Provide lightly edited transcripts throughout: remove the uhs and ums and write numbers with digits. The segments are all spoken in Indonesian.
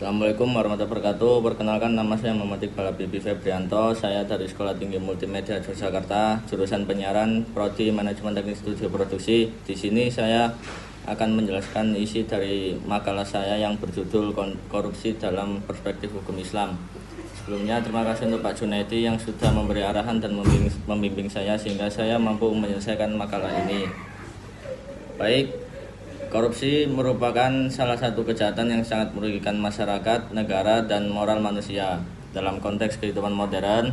Assalamualaikum warahmatullahi wabarakatuh. Perkenalkan, nama saya Muhammad Iqbal Habibie Febrianto. Saya dari Sekolah Tinggi Multimedia Yogyakarta, jurusan penyiaran, prodi Manajemen Teknik Studio Produksi. Di sini saya akan menjelaskan isi dari makalah saya yang berjudul Korupsi dalam Perspektif Hukum Islam. Sebelumnya, terima kasih untuk Pak Junaidi yang sudah memberi arahan dan membimbing saya sehingga saya mampu menyelesaikan makalah ini. Baik, korupsi merupakan salah satu kejahatan yang sangat merugikan masyarakat, negara, dan moral manusia. Dalam konteks kehidupan modern,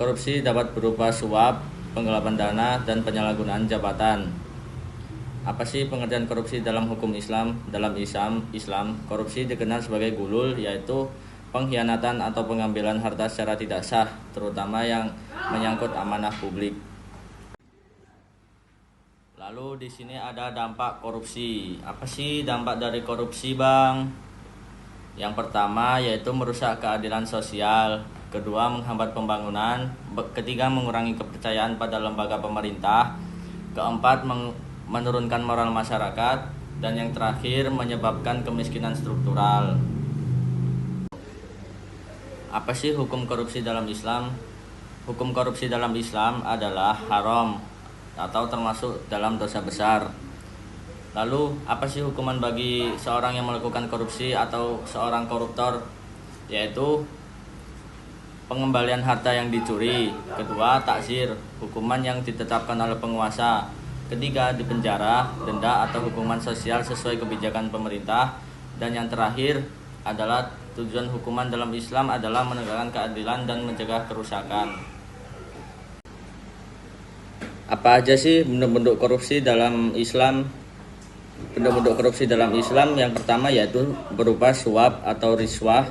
korupsi dapat berupa suap, penggelapan dana, dan penyalahgunaan jabatan. Apa sih pengertian korupsi dalam hukum Islam? Dalam Islam, korupsi dikenal sebagai gulul, yaitu pengkhianatan atau pengambilan harta secara tidak sah, terutama yang menyangkut amanah publik. Lalu di sini ada dampak korupsi. Apa sih dampak dari korupsi, Bang? Yang pertama yaitu merusak keadilan sosial, kedua menghambat pembangunan, ketiga mengurangi kepercayaan pada lembaga pemerintah, keempat menurunkan moral masyarakat, dan yang terakhir menyebabkan kemiskinan struktural. Apa sih hukum korupsi dalam Islam? Hukum korupsi dalam Islam adalah haram atau termasuk dalam dosa besar. Lalu apa sih hukuman bagi seorang yang melakukan korupsi atau seorang koruptor? Yaitu pengembalian harta yang dicuri, kedua takzir, hukuman yang ditetapkan oleh penguasa, ketiga dipenjara, denda atau hukuman sosial sesuai kebijakan pemerintah, dan yang terakhir adalah tujuan hukuman dalam Islam adalah menegakkan keadilan dan mencegah kerusakan. Apa aja sih bentuk-bentuk korupsi dalam Islam? Bentuk-bentuk korupsi dalam Islam yang pertama yaitu berupa suap atau riswah,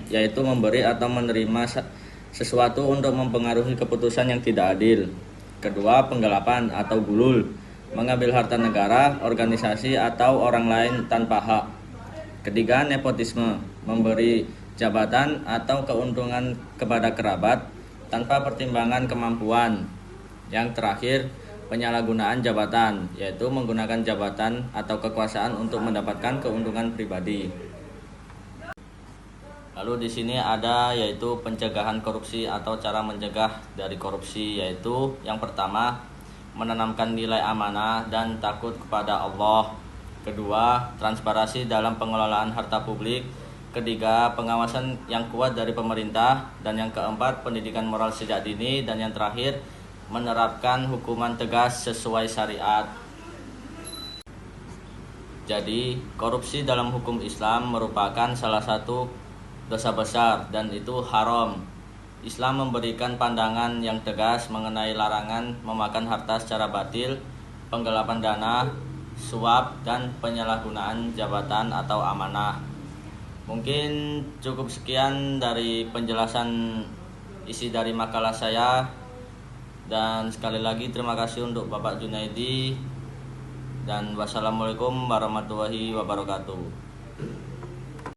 yaitu memberi atau menerima sesuatu untuk mempengaruhi keputusan yang tidak adil. Kedua, penggelapan atau gulul, mengambil harta negara, organisasi atau orang lain tanpa hak. Ketiga, nepotisme, memberi jabatan atau keuntungan kepada kerabat tanpa pertimbangan kemampuan. Yang terakhir, penyalahgunaan jabatan, yaitu menggunakan jabatan atau kekuasaan untuk mendapatkan keuntungan pribadi. Lalu di sini ada yaitu pencegahan korupsi atau cara mencegah dari korupsi, yaitu yang pertama, menanamkan nilai amanah dan takut kepada Allah. Kedua, transparansi dalam pengelolaan harta publik. Ketiga, pengawasan yang kuat dari pemerintah. Dan yang keempat, pendidikan moral sejak dini. Dan yang terakhir, menerapkan hukuman tegas sesuai syariat. Jadi, korupsi dalam hukum Islam merupakan salah satu dosa besar dan itu haram. Islam memberikan pandangan yang tegas mengenai larangan memakan harta secara batil, penggelapan dana, suap, dan penyalahgunaan jabatan atau amanah. Mungkin cukup sekian dari penjelasan isi dari makalah saya. Dan sekali lagi terima kasih untuk Bapak Junaidi. Dan wassalamualaikum warahmatullahi wabarakatuh.